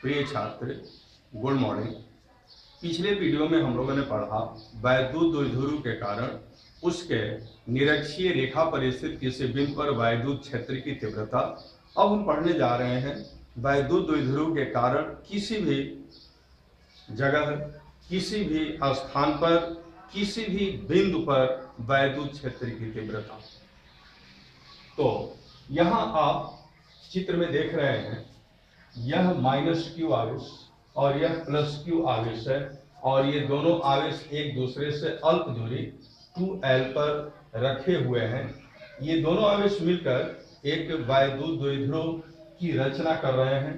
प्रिय छात्र, good morning. पिछले वीडियो में हम लोगों ने पढ़ा वैद्युत द्विध्रुव के कारण उसके निरक्षीय रेखा पर स्थित किसी बिंदु पर वैद्युत क्षेत्र की तीव्रता। अब हम पढ़ने जा रहे हैं वैद्युत द्विध्रुव के कारण किसी भी जगह, किसी भी स्थान पर, किसी भी बिंदु पर वैद्युत क्षेत्र की तीव्रता। तो यहाँ आप चित्र में देख रहे हैं, यह -q आवेश और यह +q आवेश है, और ये दोनों आवेश एक दूसरे से अल्प दूरी 2l पर रखे हुए हैं। ये दोनों आवेश मिलकर एक वैद्युत द्विध्रुव की रचना कर रहे हैं।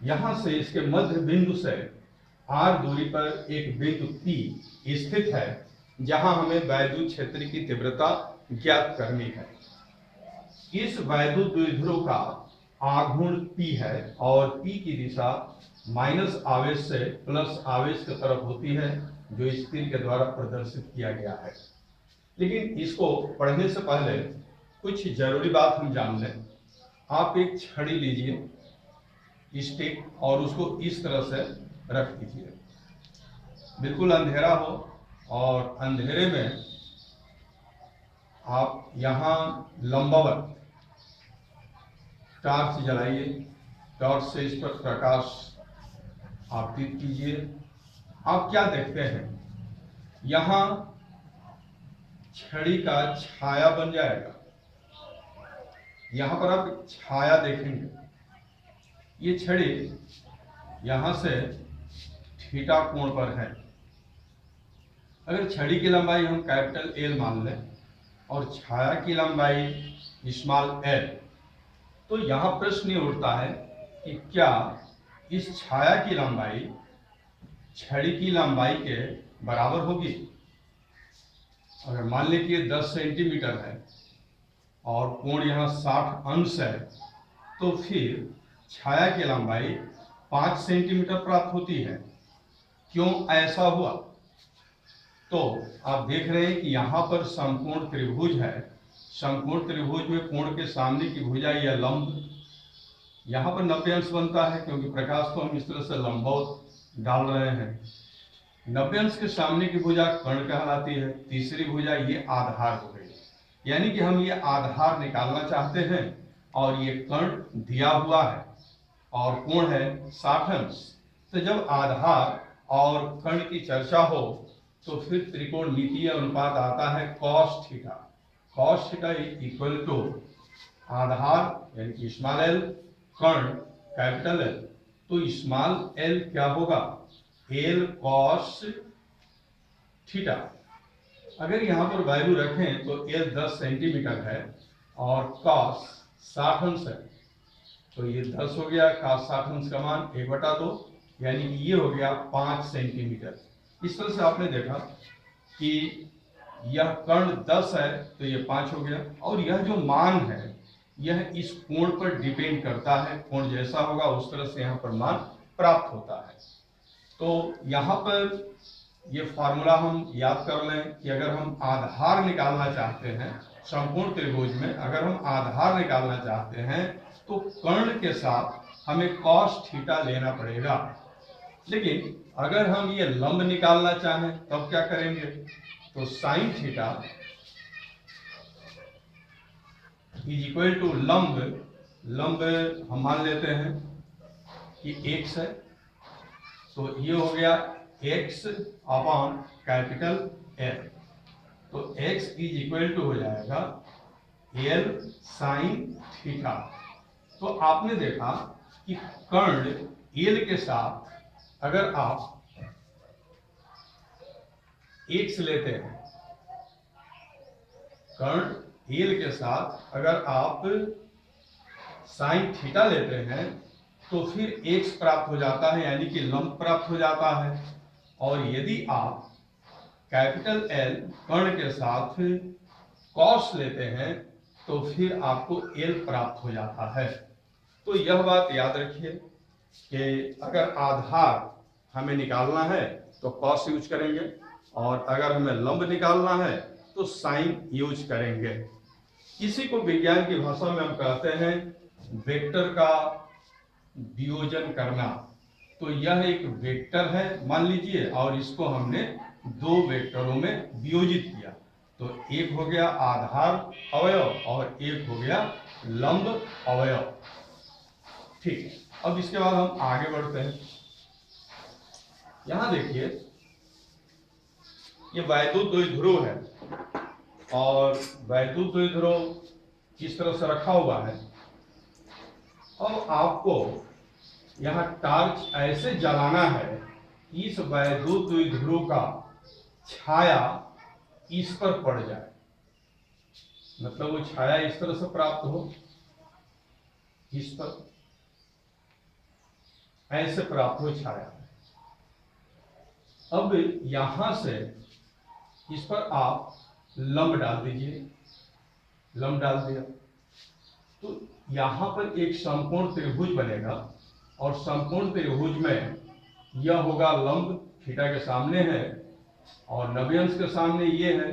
यहाँ से इसके मध्य बिंदु से r दूरी पर एक बिंदु P स्थित है, जहाँ हमें वैद्युत क्षेत्र की तीव्रता ज्ञात करनी है। इस वैद्युत द्विध्रुव का आघूर्ण P है और P की दिशा माइनस आवेश से प्लस आवेश की तरफ होती है, जो इस तीर के द्वारा प्रदर्शित किया गया है। लेकिन इसको पढ़ने से पहले कुछ जरूरी बात हम जान लें। आप एक छड़ी लीजिए, स्टिक, और उसको इस तरह से रख दीजिए। बिल्कुल अंधेरा हो, और अंधेरे में आप यहाँ लंबवत टॉर्च जलाइए। टॉर्च से इस पर प्रकाश आपतित कीजिए। आप क्या देखते हैं, यहाँ छड़ी का छाया बन जाएगा। यहाँ पर आप छाया देखेंगे। ये छड़ी यहाँ से थीटा कोण पर है। अगर छड़ी की लंबाई हम कैपिटल L मान लें और छाया की लंबाई स्मॉल l, तो यहाँ प्रश्न ये उठता है कि क्या इस छाया की लंबाई छड़ी की लंबाई के बराबर होगी। अगर मान लें कि 10 सेंटीमीटर है और कोण यहाँ 60 अंश है, तो फिर छाया की लंबाई 5 सेंटीमीटर प्राप्त होती है। क्यों ऐसा हुआ? तो आप देख रहे हैं कि यहाँ पर समकोण त्रिभुज है। समकोण त्रिभुज में कोण के सामने की भुजा या लंब यहाँ पर 90 अंश बनता है, क्योंकि प्रकाश को हम इस तरह से लंबवत डाल रहे हैं। 90 अंश के सामने की भुजा कर्ण कहलाती है। तीसरी भुजा ये आधार हो गई, यानी कि हम ये आधार निकालना चाहते हैं, और ये कर्ण दिया हुआ है और कोण है 60 अंश। तो जब आधार और कर्ण की चर्चा हो तो फिर त्रिकोणमितीय अनुपात आता है cos theta. cos theta equal to आधार यानी कि स्मॉल l, कर्ण कैपिटल L। तो स्मॉल l क्या होगा? L cos theta. अगर यहाँ पर वैल्यू रखें तो L 10 सेंटीमीटर है और cos 60 अंश है, तो ये 10 हो गया। cos 60 अंश का मान 1/2, यानी कि ये हो गया 5 सेंटीमीटर। इस तरह से आपने देखा कि यह कर्ण 10 है तो ये 5 हो गया, और यह जो मान है यह इस कोण पर डिपेंड करता है। कोण जैसा होगा उस तरह से यहाँ पर मान प्राप्त होता है। तो यहाँ पर ये फार्मूला हम याद कर लें कि अगर हम आधार निकालना चाहते हैं समकोण त्रिभुज में, अगर हम आधार निकालना चाहते हैं तो कर्ण के साथ हमें cos थीटा लेना पड़ेगा। लेकिन अगर हम ये लंब निकालना चाहें तब क्या करेंगे? तो sin theta is equal to लंब हम मान लेते हैं कि x है, तो ये हो गया x अपॉन कैपिटल L। तो x इज इक्वल टू हो जाएगा L sin थीटा। तो आपने देखा कि कर्ण L के साथ अगर आप x लेते हैं, कर्ण L के साथ अगर आप sin थीटा लेते हैं, तो फिर x प्राप्त हो जाता है, यानी कि लंब प्राप्त हो जाता है। और यदि आप कैपिटल L कर्ण के साथ cos लेते हैं, तो फिर आपको L प्राप्त हो जाता है। तो यह बात याद रखिए कि अगर आधार हमें निकालना है तो cos यूज करेंगे, और अगर हमें लंब निकालना है तो sin यूज करेंगे। इसी को विज्ञान की भाषा में हम कहते हैं वेक्टर का वियोजन करना। तो यह एक वेक्टर है मान लीजिए, और इसको हमने दो वेक्टरों में वियोजित किया। तो एक हो गया आधार अवयव और एक हो गया लंब अवयव। ठीक है, अब इसके बाद हम आगे बढ़ते हैं। यहां देखिए, ये वैद्युत द्विध्रुव है और वैद्युत द्विध्रुव इस तरह से रखा हुआ है। अब आपको यहाँ टॉर्च ऐसे जलाना है कि इस वैद्युत द्विध्रुव का छाया इस पर पड़ जाए, मतलब वो छाया इस तरह से प्राप्त हो, इस पर ऐसे प्राप्त हो छाया। अब यहां से इस पर आप लंब डाल दीजिए, लंब डाल दिया तो यहां पर एक समकोण त्रिभुज बनेगा और समकोण त्रिभुज में यह होगा लंब, थीटा के सामने है और 90 अंश के सामने ये है,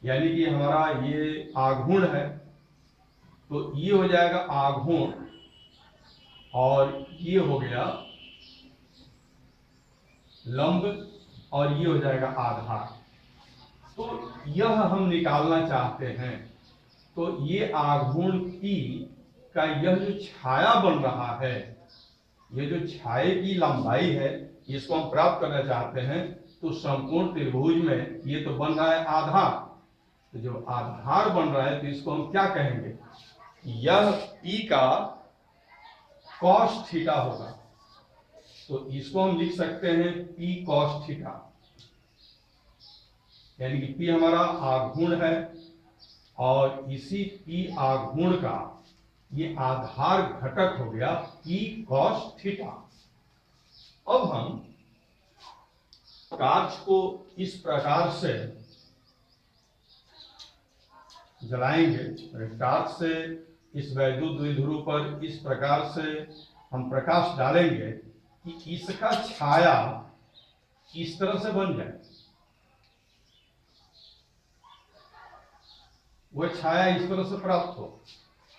यानी कि हमारा ये आघूर्ण है। तो ये हो जाएगा आघूर्ण और ये हो गया लंब और ये हो जाएगा आधार। तो यह हम निकालना चाहते हैं। तो ये आघूर्ण P का यह जो छाया बन रहा है, ये जो छाये की लंबाई है, इसको हम प्राप्त करना चाहते हैं। तो समकोण त्रिभुज में ये तो बन रहा है आधार, तो जो आधार बन रहा है तो इसको हम क्या कहेंगे, यह P का cos थीटा होगा। तो इसको हम लिख सकते हैं P cos थीटा, यानी कि P हमारा आघूर्ण है और इसी P आघूर्ण का ये आधार घटक हो गया P cos थीटा। अब हम टॉर्च को इस प्रकार से जलाएंगे, टॉर्च से इस वैद्युत द्विध्रुव पर इस प्रकार से हम प्रकाश डालेंगे कि इसका छाया इस तरह से बन जाए, वह छाया इस तरह से प्राप्त हो,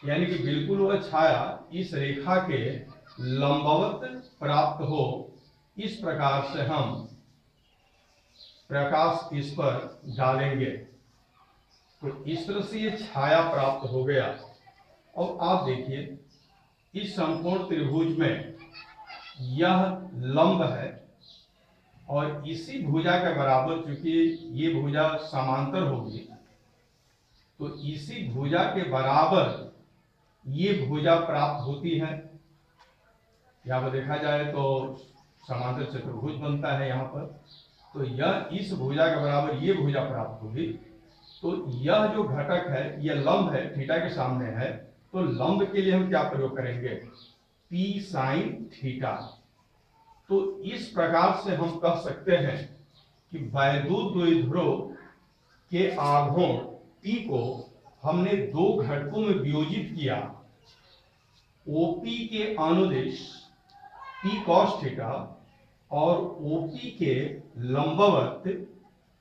यानी कि बिल्कुल वह छाया इस रेखा के लंबवत प्राप्त हो। इस प्रकार से हम प्रकाश इस पर डालेंगे तो इस तरह से ये छाया प्राप्त हो गया। अब आप देखिए, इस समकोण त्रिभुज में यह लंब है और इसी भुजा के बराबर, चूंकि ये भुजा समांतर होगी तो इसी भुजा के बराबर ये भुजा प्राप्त होती है। यहाँ पर देखा जाए तो समांतर चतुर्भुज बनता है यहाँ पर, तो यह इस भुजा के बराबर ये भुजा प्राप्त होगी। तो यह जो घटक है यह लंब है, थीटा के सामने है, तो लंब के लिए हम क्या प्रयोग करेंगे, P sin थीटा। तो इस प्रकार से हम कह सकते हैं कि वैद्युत द्विध्रुव के आघूर्ण P को हमने दो घटकों में वियोजित किया, OP के अनुदिश P cos थीटा और OP के लंबवत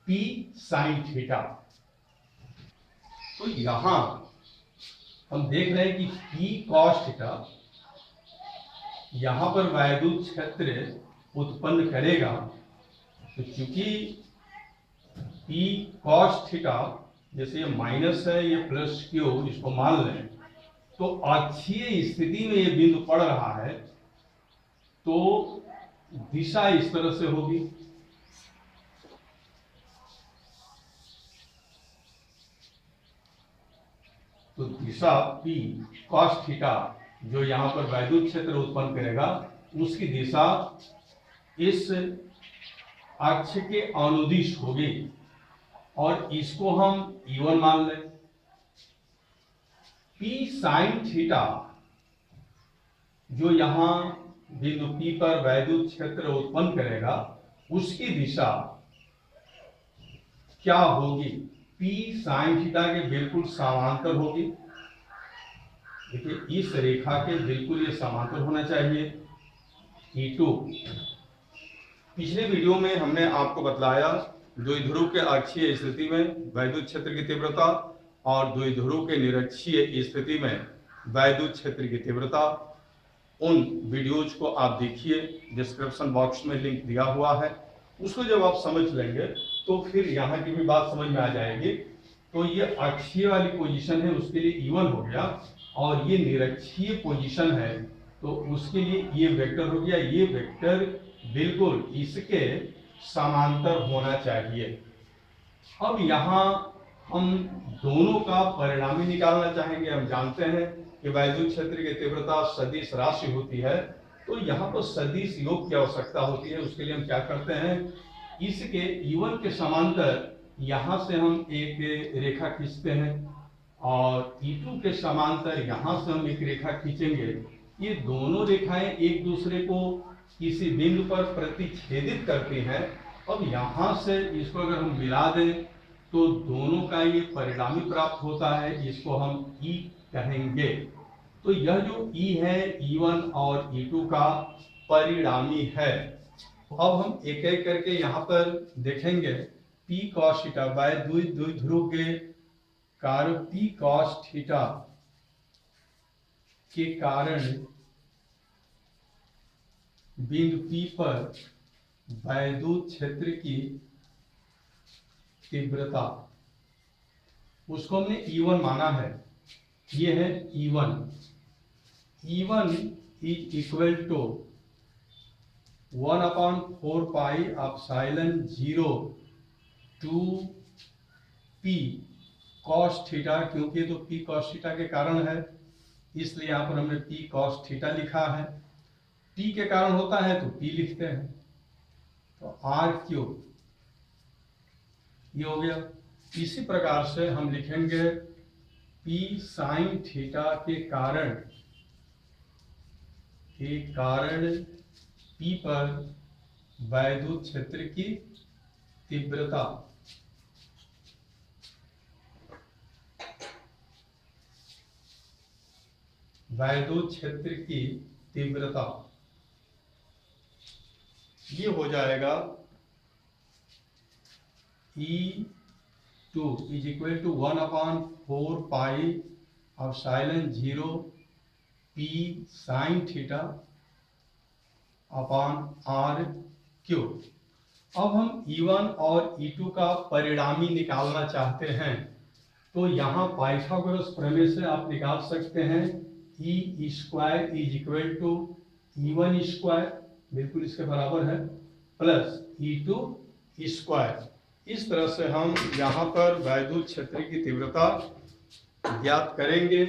P sin थीटा। तो यहां हम देख रहे हैं कि P cos थीटा यहां पर वैद्युत क्षेत्र उत्पन्न करेगा। तो चूंकि P cos थीटा, जैसे ये माइनस है ये प्लस क्यू, इसको मान लें, तो अक्षीय स्थिति में ये बिंदु पड़ रहा है तो दिशा इस तरह से होगी। तो दिशा P cos थीटा जो यहां पर वैद्युत क्षेत्र उत्पन्न करेगा, उसकी दिशा इस अक्ष के अनुदिश होगी और इसको हम E1 मान लें। P sin थीटा जो यहां बिंदु P पर वैद्युत क्षेत्र उत्पन्न करेगा, उसकी दिशा क्या होगी, P sin थीटा के बिल्कुल समांतर होगी। देखिए, इस रेखा के बिल्कुल ये समांतर होना चाहिए E2। पिछले वीडियो में हमने आपको बतलाया द्विध्रुव के अक्षीय स्थिति में वैद्युत क्षेत्र की तीव्रता और द्विध्रुव के निरक्षीय स्थिति में वैद्युत क्षेत्र की तीव्रता। उन वीडियोज को आप देखिए, डिस्क्रिप्शन बॉक्स में लिंक दिया हुआ है। उसको जब आप समझ लेंगे तो फिर यहाँ की भी बात समझ में आ जाएगी। तो ये अक्षीय वाली पोजीशन है, उसके लिए इवन हो गया, और ये निरक्षीय पोजीशन है तो उसके लिए ये वेक्टर हो गया। ये वेक्टर बिल्कुल इसके समांतर होना चाहिए। अब यहाँ हम दोनों का परिणामी निकालना चाहेंगे। हम जानते हैं कि वैद्युत क्षेत्र की तीव्रता सदिश राशि होती है, तो यहाँ पर सदिश योग की आवश्यकता होती है। उसके लिए हम क्या करते हैं, इसके E1 के समांतर यहाँ से हम एक रेखा खींचते हैं और E2 के समांतर यहाँ से हम एक रेखा खींचेंगे। ये दोनों रेखाएं एक दूसरे को किसी बिंदु पर प्रतिच्छेदित करती हैं। अब यहाँ से इसको अगर हम मिला दें तो दोनों का ये परिणामी प्राप्त होता है, इसको हम E कहेंगे। तो यह जो E है, E1 और E2 का परिणामी है। अब हम एक एक करके यहाँ पर देखेंगे। P cos थीटा बाय द्विध्रुव के कारण P cos थीटा के कारण बिंदु P पर वैद्युत क्षेत्र की तीव्रता, उसको हमने E1 माना है। ये है E1। E1 is equal to 1/4 pi epsilon 0 two P cos theta, क्योंकि तो P cos थीटा के कारण है इसलिए यहाँ पर हमने P cos थीटा लिखा है। P के कारण होता है तो P लिखते हैं, तो R3 ये हो गया। इसी प्रकार से हम लिखेंगे P sin थीटा के कारण P पर वैद्युत क्षेत्र की तीव्रता, वैद्युत क्षेत्र की तीव्रता ये हो जाएगा E2 is equal to 1/4 pi epsilon 0 P sin theta upon R3। अब हम E1 और E2 का परिणामी निकालना चाहते हैं, तो यहाँ पाइथागोरस प्रमेय से आप निकाल सकते हैं E square is equal to E1 square, बिल्कुल इसके बराबर है, प्लस E2 स्क्वायर। इस तरह से हम यहाँ पर वैद्युत क्षेत्र की तीव्रता ज्ञात करेंगे।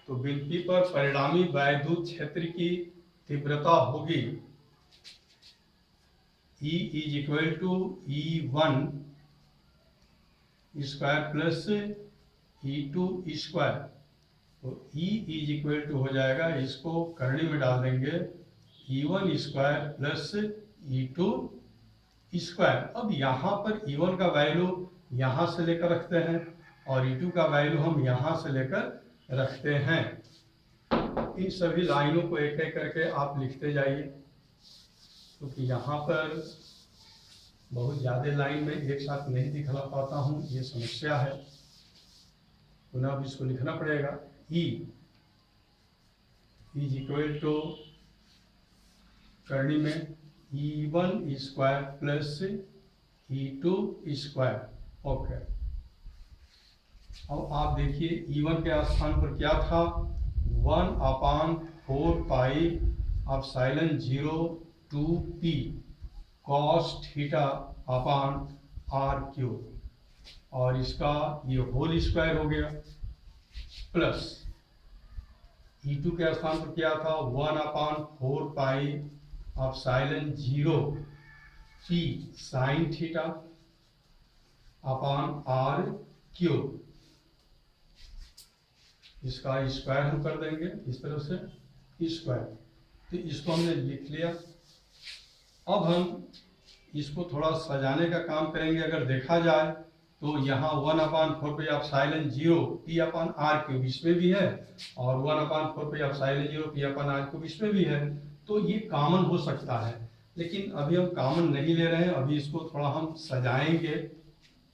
तो बिंदु P पर परिणामी वैद्युत क्षेत्र की तीव्रता होगी E is equal to E1 square plus E2 square. तो E इज इक्वल टू हो जाएगा, इसको करनी में डाल देंगे, E1 square plus E2 square. अब यहाँ पर E1 का वैल्यू यहाँ से लेकर रखते हैं और E2 का वैल्यू हम यहाँ से लेकर रखते हैं। इन सभी लाइनों को एक एक करके आप लिखते जाइए, क्योंकि यहाँ पर बहुत ज़्यादा लाइन में एक साथ नहीं दिखला पाता हूँ, ये समस्या है, पुनः अब इसको लिखना पड़ेगा। E इज इक्वल टू करनी में E1 square plus E2 square. Okay, अब आप देखिए E1 के स्थान पर क्या था, 1/4 pi epsilon 0 two P cos theta upon R3, और इसका ये होल स्क्वायर हो गया, प्लस E2 के स्थान पर क्या था, 1/4 pi epsilon 0 P sin theta upon R3, इसका स्क्वायर हम कर देंगे इस तरह से स्क्वायर। तो इसको हमने लिख लिया। अब हम इसको थोड़ा सजाने का काम करेंगे। अगर देखा जाए तो यहाँ 1/4 पे एप्सिलॉन 0 P अपॉन R3 इसमें भी है और 1/4 पे एप्सिलॉन 0 P अपॉन R3 इसमें भी है, तो ये कॉमन हो सकता है, लेकिन अभी हम कॉमन नहीं ले रहे हैं। अभी इसको थोड़ा हम सजाएंगे।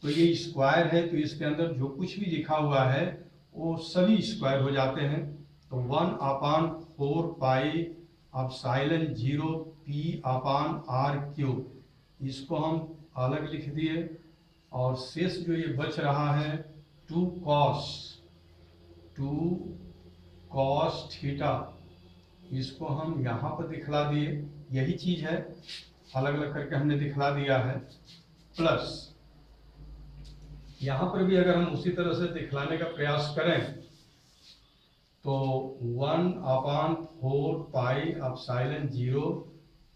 तो ये स्क्वायर है, तो इसके अंदर जो कुछ भी लिखा हुआ है वो सभी स्क्वायर हो जाते हैं। तो 1/4 पाई एप्सिलॉन 0 P/r³, इसको हम अलग लिख दिए। और शेष जो ये बच रहा है 2 cos थीटा, इसको हम यहाँ पर दिखला दिए। यही चीज है, अलग अलग करके हमने दिखला दिया है। प्लस यहाँ पर भी अगर हम उसी तरह से दिखलाने का प्रयास करें तो 1/4 पाई एप्सिलॉन 0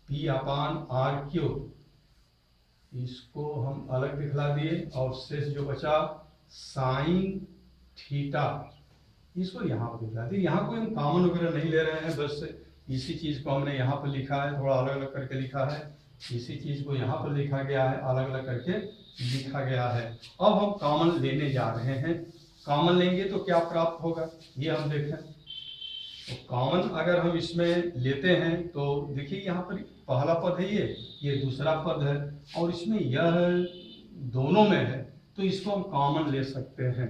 P/r³, इसको हम अलग दिखला दिए। और शेष जो बचा साइन थीटा, इसको यहाँ पर दिखला दिए। यहाँ कोई हम कॉमन वगैरह नहीं ले रहे हैं, बस इसी चीज को हमने यहाँ पर लिखा है, थोड़ा अलग अलग करके लिखा है। इसी चीज को यहाँ पर लिखा गया है, अलग अलग करके लिखा गया है। अब हम कॉमन लेने जा रहे हैं। कॉमन लेंगे तो क्या प्राप्त होगा ये हम देखें। तो कॉमन अगर हम इसमें लेते हैं तो देखिए यहाँ पर पहला पद है, ये दूसरा पद है, और इसमें यह दोनों में है, तो इसको हम कॉमन ले सकते हैं।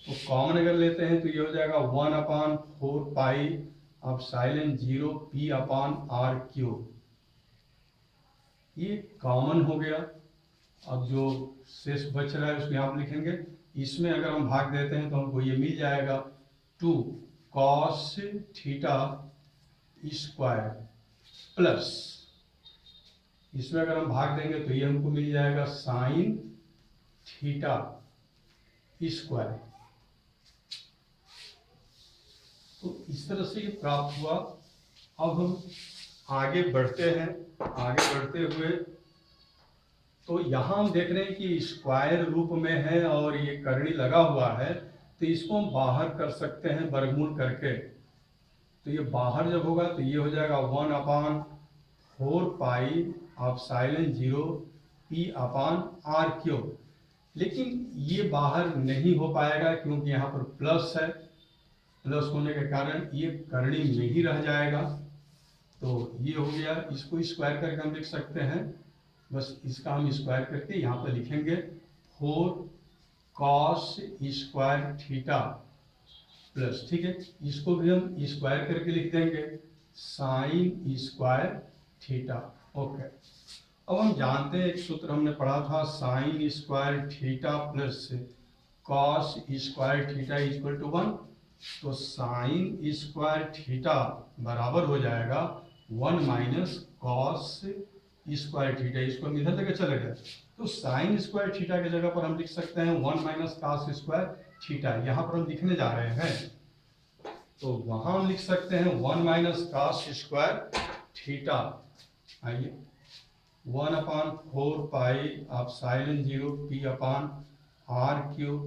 तो कॉमन अगर लेते हैं तो ये हो जाएगा 1/4 पाई एप्सिलॉन 0 P/r³, ये कॉमन हो गया। अब जो शेष बच रहा है उसको यहाँ पर लिखेंगे। इसमें अगर हम भाग देते हैं तो हमको ये मिल जाएगा 2 cos थीटा स्क्वायर, प्लस इसमें अगर हम भाग देंगे तो ये हमको मिल जाएगा साइन थीटा स्क्वायर। तो इस तरह से ये प्राप्त हुआ। अब हम आगे बढ़ते हैं। आगे बढ़ते हुए तो यहाँ हम देख रहे हैं कि स्क्वायर रूप में है और ये करनी लगा हुआ है, तो इसको हम बाहर कर सकते हैं वर्गमूल करके। तो ये बाहर जब होगा तो ये हो जाएगा 1/4 पाई एप्सिलॉन 0 P/r³। लेकिन ये बाहर नहीं हो पाएगा क्योंकि यहाँ पर प्लस है। प्लस होने के कारण ये करनी में ही रह जाएगा। तो ये हो गया, इसको स्क्वायर करके हम लिख सकते हैं। बस इसका हम स्क्वायर करके यहाँ पर लिखेंगे 4 cos स्क्वायर थीटा प्लस, ठीक है, इसको भी हम स्क्वायर करके लिख देंगे साइन स्क्वायर थीटा। ओके, अब हम जानते हैं एक सूत्र हमने पढ़ा था, sine square theta plus cos square theta equal to 1। तो साइन स्क्वायर थीटा बराबर हो जाएगा 1 माइनस कॉस स्क्वायर थीटा। इसको हम इधर लेके चले गए तो साइन स्क्वायर थीटा की जगह पर हम लिख सकते हैं 1 माइनस कॉस स्क्वायर थीटा। यहाँ पर हम लिखने जा रहे हैं तो वहां हम लिख सकते हैं 1 माइनस कॉस स्क्वायर थीटा। आइए 1/4 पाई एप्सिलॉन 0 P/r³,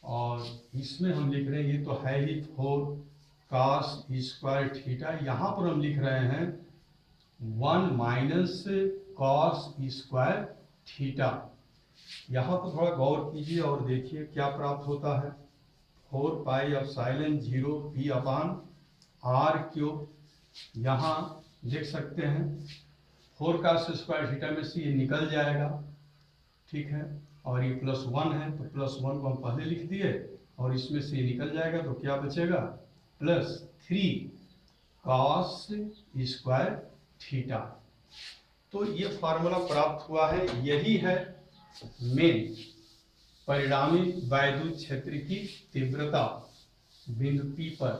और इसमें हम लिख रहे हैं, ये तो है ही 4 cos स्क्वायर थीटा। यहाँ पर हम लिख रहे हैं 1 माइनस कॉस स्क्वायर थीटा। यहाँ पर थोड़ा गौर कीजिए और देखिए क्या प्राप्त होता है। 4 पाई एप्सिलॉन 0 P/r³, यहाँ देख सकते हैं 4 cos स्क्वायर थीटा में से ये निकल जाएगा, ठीक है, और ये +1 है तो +1 को हम पहले लिख दिए और इसमें से निकल जाएगा तो क्या बचेगा +3 cos स्क्वायर थीटा। तो ये फार्मूला प्राप्त हुआ है। यही है मेन परिणामी वैद्युत क्षेत्र की तीव्रता बिंदु P पर।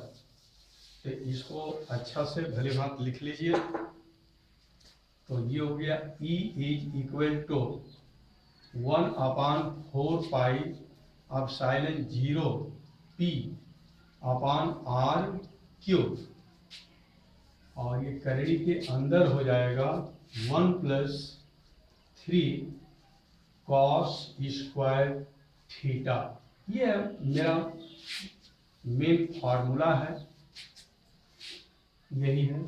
तो इसको अच्छा से भली भांति लिख लीजिए। तो ये हो गया E is equal to 1/4 pi epsilon 0 P/r³, और ये करनी के अंदर हो जाएगा 1 + 3 cos स्क्वायर थीटा। ये मेरा मेन फार्मूला है, यही है।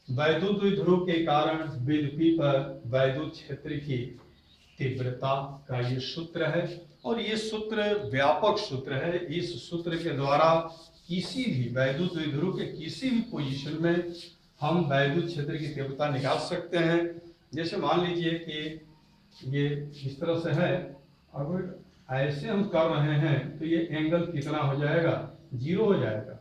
वैद्युत द्विध्रुव के कारण बिंदु P पर वैद्युत क्षेत्र की तीव्रता का ये सूत्र है, और ये सूत्र व्यापक सूत्र है। इस सूत्र के द्वारा किसी भी वैद्युत द्विध्रुव के किसी भी पोजीशन में हम वैद्युत क्षेत्र की तीव्रता निकाल सकते हैं। जैसे मान लीजिए कि ये इस तरह से है, अगर ऐसे हम कर रहे हैं तो ये एंगल कितना हो जाएगा, 0 हो जाएगा।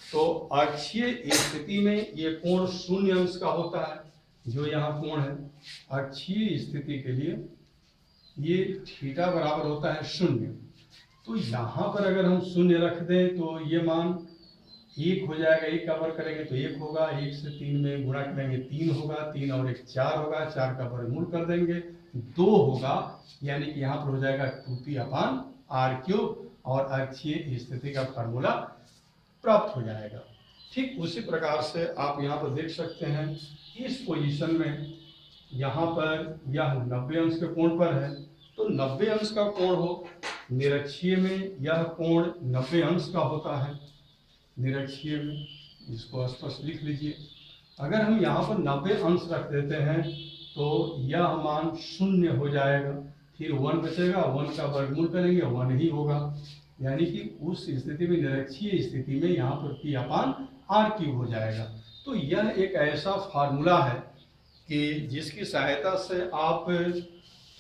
तो अक्षीय स्थिति में ये कोण 0 अंश का होता है, जो यहाँ कोण है अक्षीय स्थिति के लिए ये थीटा बराबर होता है 0। तो यहाँ पर अगर हम 0 रख दें तो ये मान 1 हो जाएगा, 1 का वर्ग करेंगे तो 1 होगा, 1 से 3 में गुणा करेंगे 3 होगा, 3 और 1 4 होगा, 4 का वर्गमूल कर देंगे 2 होगा, यानी कि यहाँ पर हो जाएगा 2πr³ और अक्षीय स्थिति का फार्मूला प्राप्त हो जाएगा। ठीक उसी प्रकार से आप यहाँ पर देख सकते हैं इस पोजीशन में यहाँ पर यह 90 अंश के कोण पर है, तो 90 अंश का कोण हो, निरक्षीय में यह कोण 90 अंश का होता है, निरक्षीय में इसको स्पष्ट लिख लीजिए। अगर हम यहाँ पर 90 अंश रख देते हैं तो यह मान 0 हो जाएगा, फिर 1 बचेगा, 1 का वर्गमूल करेंगे 1 ही होगा, यानी कि उस स्थिति में निरक्षीय स्थिति में यहाँ पर p/r³ हो जाएगा। तो यह एक ऐसा फार्मूला है कि जिसकी सहायता से आप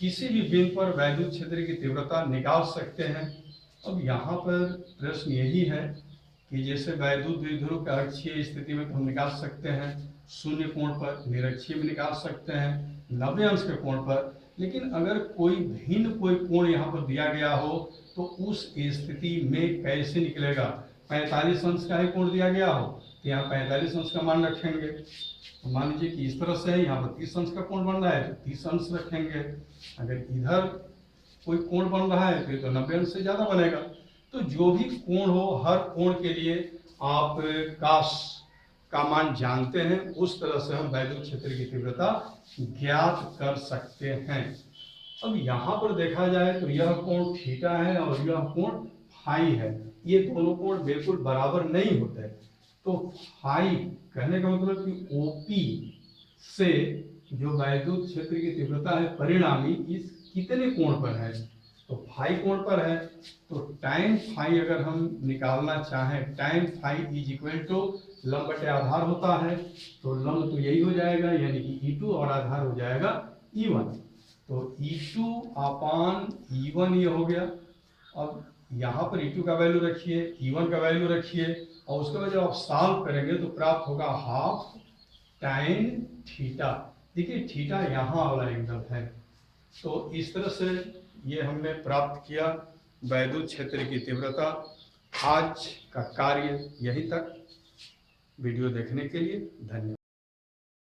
किसी भी बिंदु पर वैद्युत क्षेत्र की तीव्रता निकाल सकते हैं। अब यहाँ पर प्रश्न यही है कि जैसे वैद्युत द्विध्रुव का अक्षीय स्थिति में तो हम निकाल सकते हैं 0 कोण पर, निरक्षीय में निकाल सकते हैं 90 अंश के कोण पर, लेकिन अगर कोई भिन्न कोई कोण यहाँ पर दिया गया हो तो उस स्थिति में कैसे निकलेगा। 45 अंश का ही कोण दिया गया हो तो यहाँ 45 अंश का मान रखेंगे। तो मान लीजिए कि इस तरह से है, यहाँ पर 30 अंश का कोण बन रहा है तो 30 अंश रखेंगे। अगर इधर कोई कोण बन रहा है तो ये तो 90 अंश से ज्यादा बनेगा। तो जो भी कोण हो, हर कोण के लिए आप कास का मान जानते हैं, उस तरह से हम वैद्युत क्षेत्र की तीव्रता ज्ञात कर सकते हैं। अब यहाँ पर देखा जाए तो यह कोण थीटा है और यह कोण फाई है, ये दोनों कोण बिल्कुल बराबर नहीं होते। तो फाई कहने का मतलब कि ओपी से जो वैद्युत क्षेत्र की तीव्रता है परिणामी इस कितने कोण पर है, तो फाई कोण पर है। तो टाइम फाई अगर हम निकालना चाहें, tan phi is equal to लंब बटे आधार होता है, तो लंब तो यही हो जाएगा, यानी कि E2 और आधार हो जाएगा E1। तो E2/E1 ये हो गया। अब यहाँ पर E2 का वैल्यू रखिए, E1 का वैल्यू रखिए और उसके बाद जब आप सॉल्व करेंगे तो प्राप्त होगा हाफ टाइम थीटा। देखिए थीटा यहाँ वाला एंगल है। तो इस तरह से ये हमने प्राप्त किया वैद्युत क्षेत्र की तीव्रता। आज का कार्य यहीं तक। वीडियो देखने के लिए धन्यवाद।